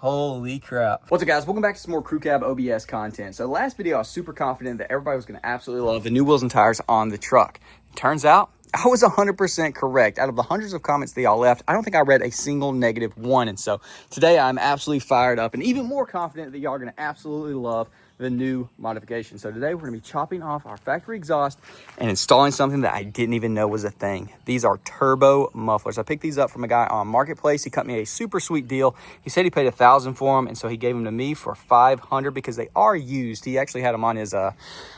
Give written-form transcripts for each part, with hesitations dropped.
Holy crap. What's up, guys? Welcome back to some more Crew Cab OBS content. So last video, I was super confident that everybody was going to absolutely love the new wheels and tires on the truck. Turns out, I was 100% correct. Out of the hundreds of comments that y'all left, I don't think I read a single negative one. And so today I'm absolutely fired up and even more confident that y'all are going to absolutely love the new modification. So today we're going to be chopping off our factory exhaust and installing something that I didn't even know was a thing. These are turbo mufflers. I picked these up from a guy on Marketplace. He cut me a super sweet deal. He said he paid $1,000 for them, and so he gave them to me for $500 because they are used. He actually had them on his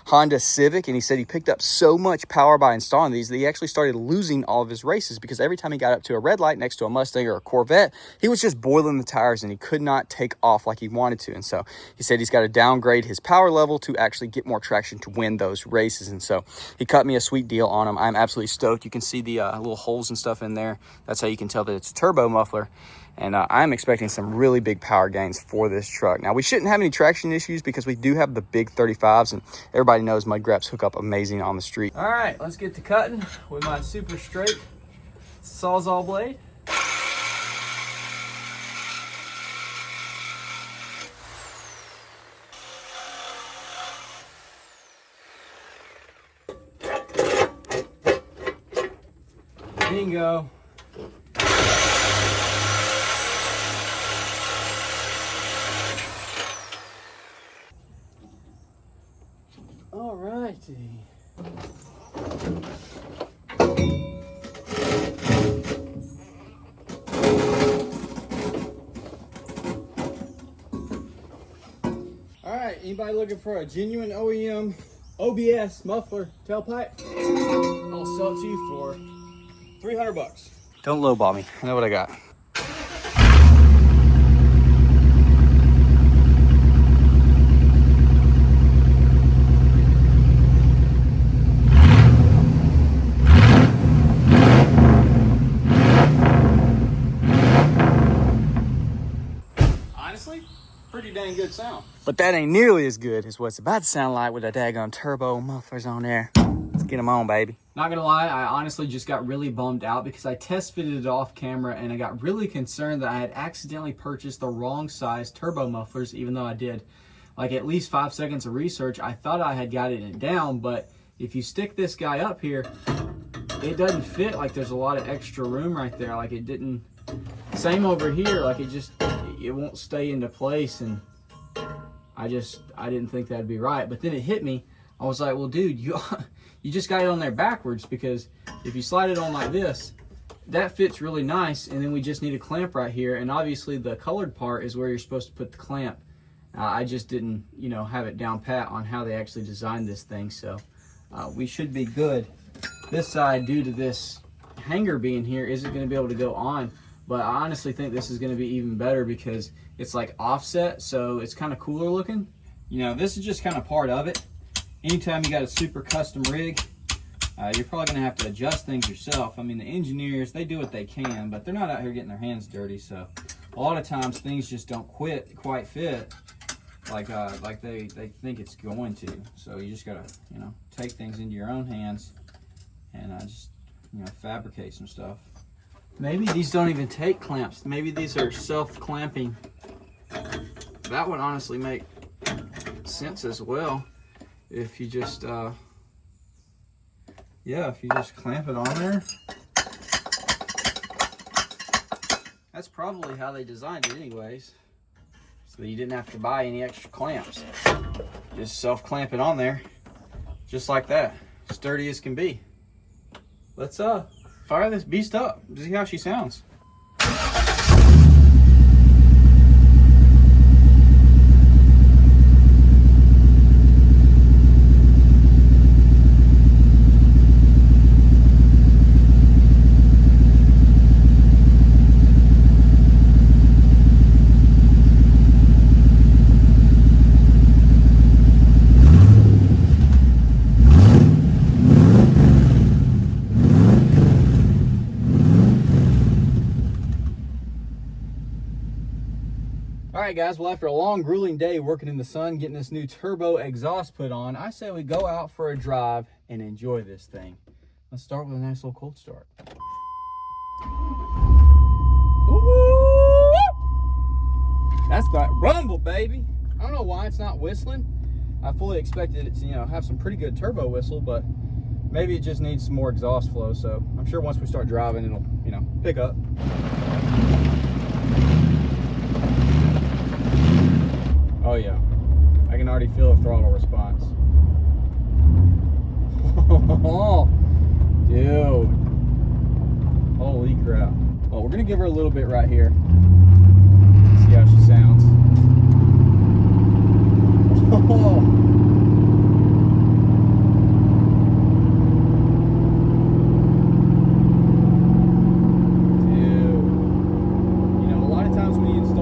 Honda Civic, and he said he picked up so much power by installing these that he actually started losing all of his races because every time he got up to a red light next to a Mustang or a Corvette, he was just boiling the tires and he could not take off like he wanted to. And so he said he's got to downgrade his power level to actually get more traction to win those races. And so he cut me a sweet deal on them. I'm absolutely stoked. You can see the little holes and stuff in there. That's how you can tell that it's a turbo muffler. And I'm expecting some really big power gains for this truck. Now, we shouldn't have any traction issues because we do have the big 35s, and everybody knows mud graps hook up amazing on the street. All right, let's get to cutting with my super straight Sawzall blade. Bingo. All righty. All right, anybody looking for a genuine OEM OBS muffler tailpipe? I'll sell it to you for $300. Don't lowball me. I know what I got. Honestly, pretty dang good sound. But that ain't nearly as good as what's about to sound like with the daggone turbo mufflers on there. Let's get them on, baby. Not gonna lie, I honestly just got really bummed out because I test fitted it off camera and I got really concerned that I had accidentally purchased the wrong size turbo mufflers, even though I did like at least 5 seconds of research. I thought I had got it down, but if you stick this guy up here, it doesn't fit. Like there's a lot of extra room right there. Like it didn't, same over here, like it won't stay into place, and I didn't think that'd be right. But then it hit me. I was like, well, dude, you just got it on there backwards, because if you slide it on like this, that fits really nice, and then we just need a clamp right here, and obviously the colored part is where you're supposed to put the clamp. I just didn't, have it down pat on how they actually designed this thing, so we should be good. This side, due to this hanger being here, isn't going to be able to go on, but I honestly think this is going to be even better because it's like offset, so it's kind of cooler looking. This is just kind of part of it. Anytime you got a super custom rig, you're probably going to have to adjust things yourself. I mean, the engineers, they do what they can, but they're not out here getting their hands dirty, so a lot of times things just don't quite fit like they think it's going to. So you just got to, take things into your own hands and just, fabricate some stuff. Maybe these don't even take clamps. Maybe these are self-clamping. That would honestly make sense as well. If you just, if you just clamp it on there. That's probably how they designed it anyways. So you didn't have to buy any extra clamps. Just self-clamp it on there. Just like that. Sturdy as can be. Let's fire this beast up. See how she sounds. All right, guys, well, after a long, grueling day working in the sun, getting this new turbo exhaust put on, I say we go out for a drive and enjoy this thing. Let's start with a nice little cold start. Ooh. That's the rumble, baby. I don't know why it's not whistling. I fully expected it to, you know, have some pretty good turbo whistle, but maybe it just needs some more exhaust flow. So I'm sure once we start driving, it'll, you know, pick up. Oh yeah, I can already feel the throttle response. Oh, dude, holy crap. Well, we're gonna give her a little bit right here. See how she sounds. Oh.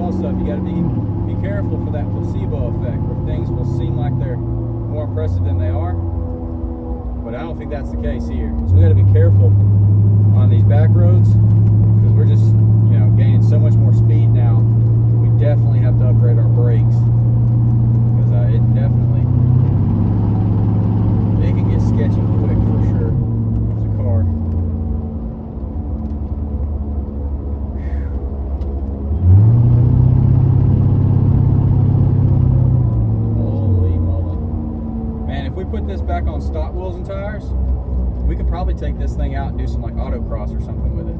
Stuff, you got to be careful for that placebo effect where things will seem like they're more impressive than they are, but I don't think that's the case here. So we got to be careful on these back roads because we're just, you know, gaining so much more speed now. We definitely have to upgrade our brakes because it can get sketchy quick for sure. There's a car. Put this back on stock wheels and tires, we could probably take this thing out and do some like autocross or something with it.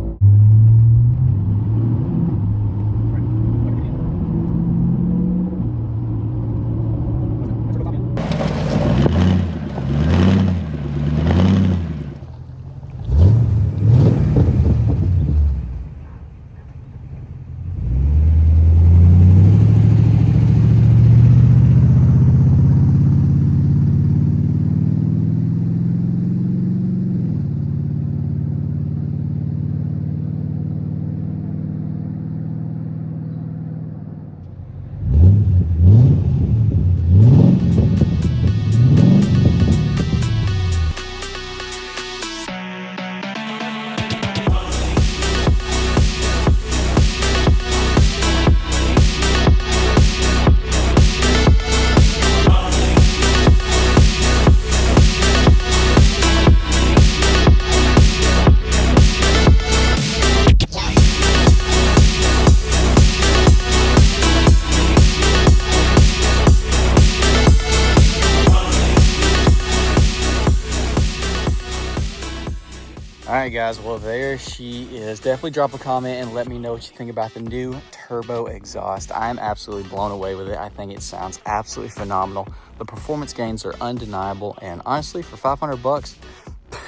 All right, guys, well, there she is. Definitely drop a comment and let me know what you think about the new turbo exhaust. I'm absolutely blown away with it. I think it sounds absolutely phenomenal. The performance gains are undeniable, and honestly, for 500 bucks,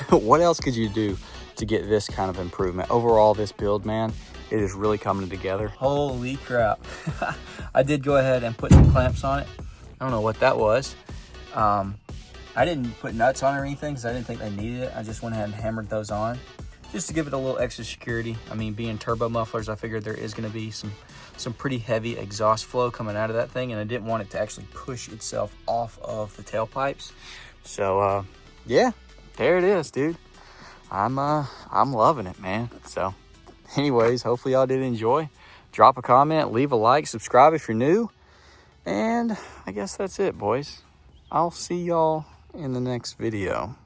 what else could you do to get this kind of improvement? Overall, this build, man, it is really coming together. Holy crap. I did go ahead and put some clamps on it. I don't know what that was. I didn't put nuts on or anything because I didn't think they needed it. I just went ahead and hammered those on just to give it a little extra security. I mean, being turbo mufflers, I figured there is going to be some pretty heavy exhaust flow coming out of that thing, and I didn't want it to actually push itself off of the tailpipes. So yeah, there it is, dude. I'm loving it, man. So anyways, hopefully y'all did enjoy. Drop a comment, leave a like, subscribe if you're new, and I guess that's it, boys. I'll see y'all in the next video.